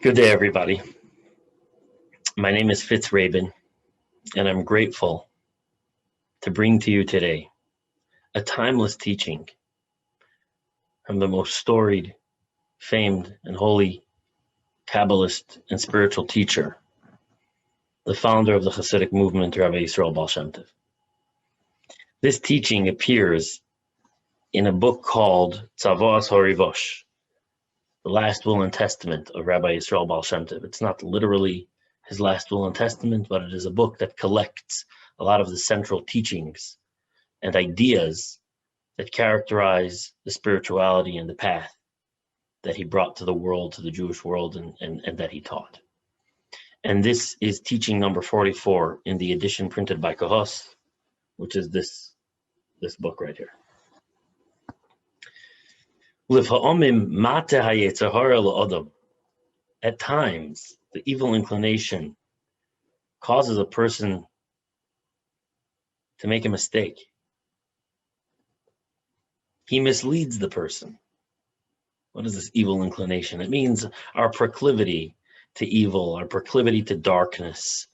Good day, everybody. My name is Fitz Rabin, and I'm grateful to bring to you today a timeless teaching from the most storied, famed, and holy Kabbalist and spiritual teacher, the founder of the Hasidic movement, Rabbi Yisrael Baal Shem Tov. This teaching appears in a book called Tzavos HaRivosh, the last will and testament of Rabbi Yisrael Baal Shem Tov. It's not literally his last will and testament, but it is a book that collects a lot of the central teachings and ideas that characterize the spirituality and the path that he brought to the world, to the Jewish world, and that he taught. And this is teaching number 44 in the edition printed by Kahos, which is this book right here. At times, the evil inclination causes a person to make a mistake. He misleads the person. What is this evil inclination? It means our proclivity to evil, our proclivity to darkness,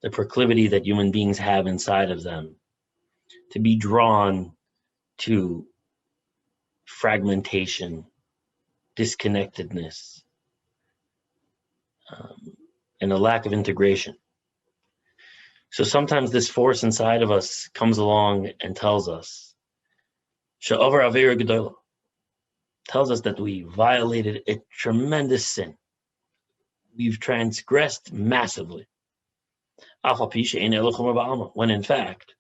the proclivity that human beings have inside of them, to be drawn to fragmentation, disconnectedness, and a lack of integration. So sometimes this force inside of us comes along and tells us, tells us that we violated a tremendous sin. We've transgressed massively. When in fact,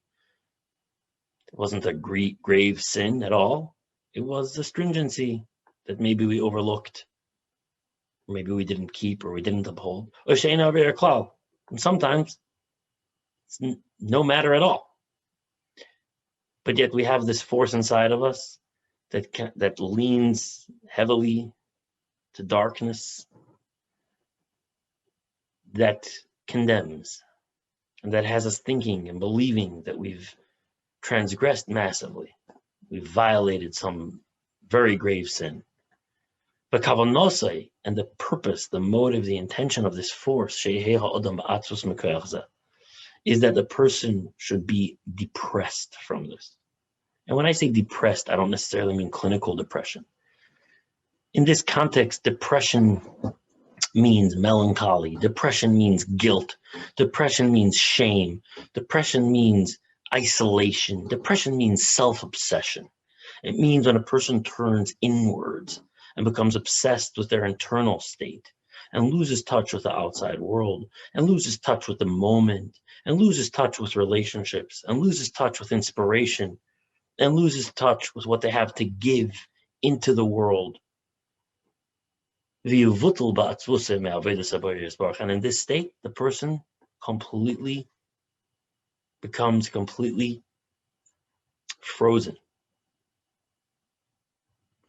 it wasn't a grave sin at all. It was a stringency that maybe we overlooked, or maybe we didn't keep, or we didn't uphold. And sometimes it's no matter at all. But yet we have this force inside of us that leans heavily to darkness, that condemns, and that has us thinking and believing that we've transgressed massively. We've violated some very grave sin. But kavanosai, and the purpose, the motive, the intention of this force, is that the person should be depressed from this. And when I say depressed, I don't necessarily mean clinical depression. In this context, depression means melancholy. Depression means guilt. Depression means shame. Depression means isolation. Depression means self-obsession. It means when a person turns inwards and becomes obsessed with their internal state and loses touch with the outside world and loses touch with the moment and loses touch with relationships and loses touch with inspiration and loses touch with what they have to give into the world. And in this state, the person becomes completely frozen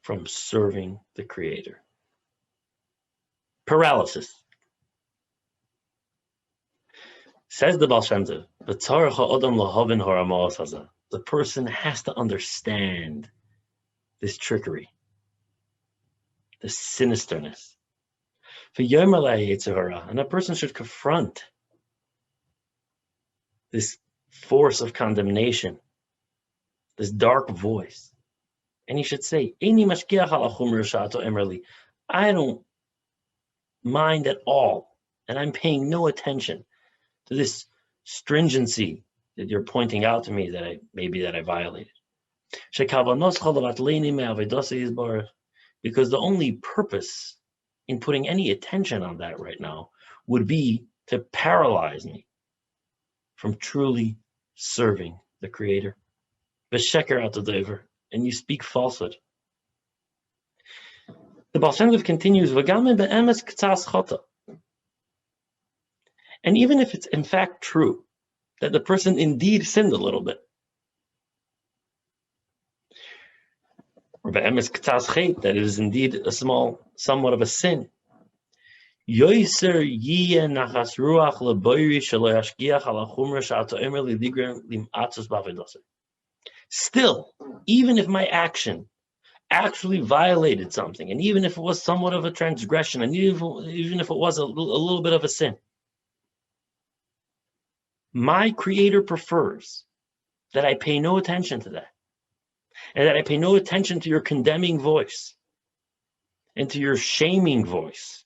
from serving the Creator. Paralysis. Says the Baal Shem Tov, the person has to understand this trickery, the sinisterness. And a person should confront this force of condemnation, this dark voice. And he should say, I don't mind at all, and I'm paying no attention to this stringency that you're pointing out to me that I violated. Because the only purpose in putting any attention on that right now would be to paralyze me from truly serving the Creator. And you speak falsehood. The Baal Shem Tov continues, and even if it's in fact true that the person indeed sinned a little bit, or that it is indeed somewhat of a sin, still, even if my action actually violated something, and even if it was somewhat of a transgression, and even if it was a little bit of a sin, my Creator prefers that I pay no attention to that, and that I pay no attention to your condemning voice and to your shaming voice,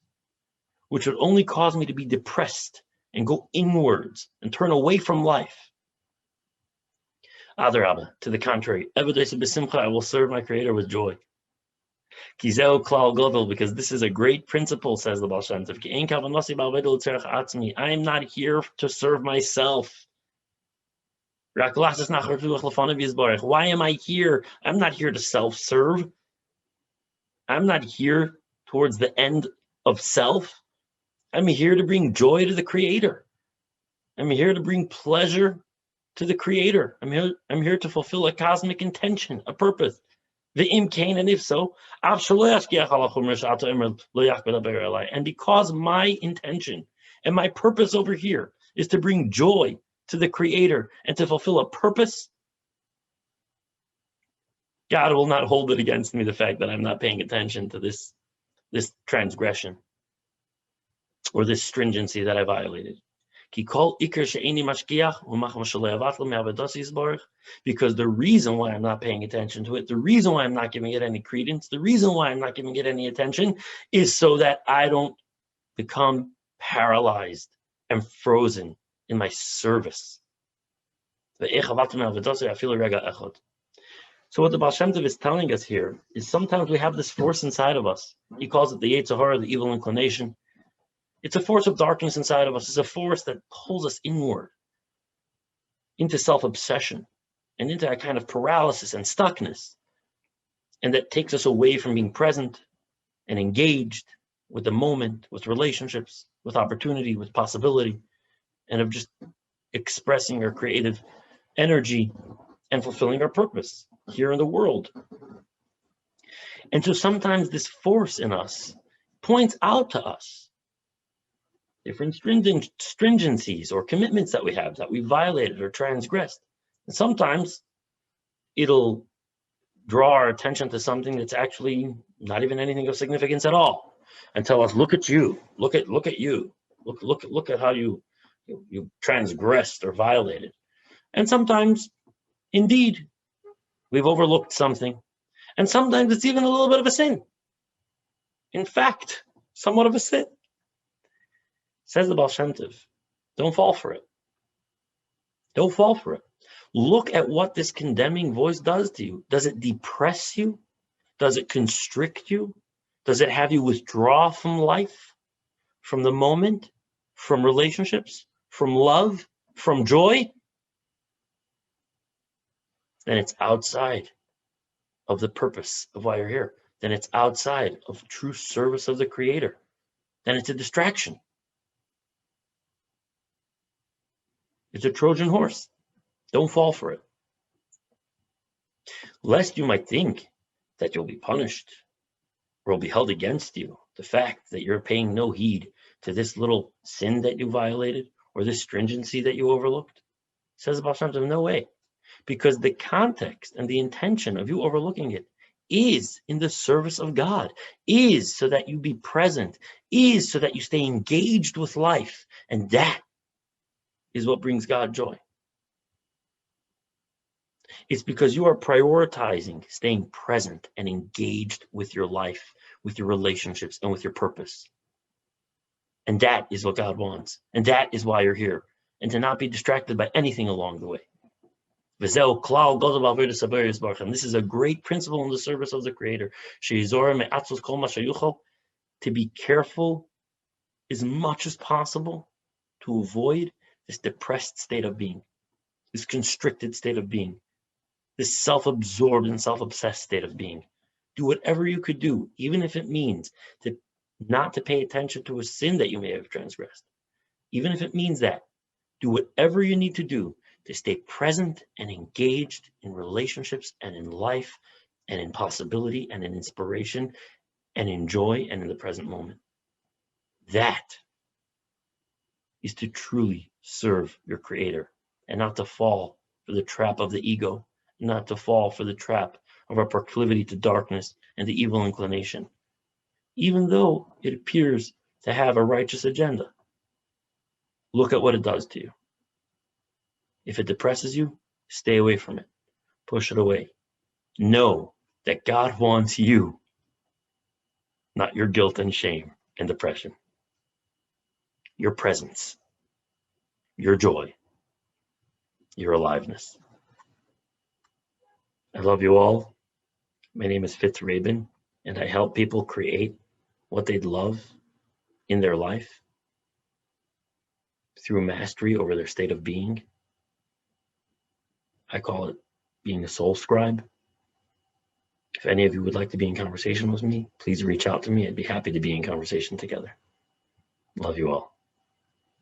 which would only cause me to be depressed and go inwards and turn away from life. Adarabba, to the contrary, I will serve my Creator with joy. Because this is a great principle, says the Baal Shem Tov. I am not here to serve myself. Why am I here? I'm not here to self-serve. I'm not here towards the end of self. I'm here to bring joy to the Creator. I'm here to bring pleasure to the Creator. I'm here to fulfill a cosmic intention, a purpose. And if so, and because my intention and my purpose over here is to bring joy to the Creator and to fulfill a purpose, God will not hold it against me, the fact that I'm not paying attention to this transgression or this stringency that I violated. Because the reason why I'm not paying attention to it, the reason why I'm not giving it any credence, the reason why I'm not giving it any attention is so that I don't become paralyzed and frozen in my service. So what the Baal Shem Tov is telling us here is sometimes we have this force inside of us. He calls it the Yetzer Hara, the evil inclination. It's a force of darkness inside of us. It's a force that pulls us inward into self-obsession and into a kind of paralysis and stuckness. And that takes us away from being present and engaged with the moment, with relationships, with opportunity, with possibility, and of just expressing our creative energy and fulfilling our purpose here in the world. And so sometimes this force in us points out to us different stringencies or commitments that we have, that we violated or transgressed. And sometimes it'll draw our attention to something that's actually not even anything of significance at all, and tell us, look at you, look at you, look at how you transgressed or violated. And sometimes, indeed, we've overlooked something, and sometimes it's even a little bit of a sin. In fact, somewhat of a sin. Says the Baal Shem Tov, don't fall for it. Don't fall for it. Look at what this condemning voice does to you. Does it depress you? Does it constrict you? Does it have you withdraw from life, from the moment, from relationships, from love, from joy? Then it's outside of the purpose of why you're here. Then it's outside of true service of the Creator. Then it's a distraction. It's a Trojan horse. Don't fall for it. Lest you might think that you'll be punished or will be held against you, the fact that you're paying no heed to this little sin that you violated or this stringency that you overlooked. Says the Baal Shem Tov, no way. Because the context and the intention of you overlooking it is in the service of God, is so that you be present, is so that you stay engaged with life. And that is what brings God joy. It's because you are prioritizing staying present and engaged with your life, with your relationships, and with your purpose. And that is what God wants. And that is why you're here. And to not be distracted by anything along the way. And this is a great principle in the service of the Creator. To be careful as much as possible to avoid this depressed state of being, this constricted state of being, this self-absorbed and self-obsessed state of being. Do whatever you could do, even if it means not to pay attention to a sin that you may have transgressed. Even if it means that, do whatever you need to do to stay present and engaged in relationships and in life and in possibility and in inspiration and in joy and in the present moment. That is to truly serve your Creator and not to fall for the trap of the ego, not to fall for the trap of our proclivity to darkness and to evil inclination, even though it appears to have a righteous agenda. Look at what it does to you. If it depresses you, stay away from it. Push it away. Know that God wants you, not your guilt and shame and depression. Your presence, your joy, your aliveness. I love you all. My name is Fitzraven, and I help people create what they'd love in their life through mastery over their state of being. I call it being a soul scribe. If any of you would like to be in conversation with me, please reach out to me. I'd be happy to be in conversation together. Love you all.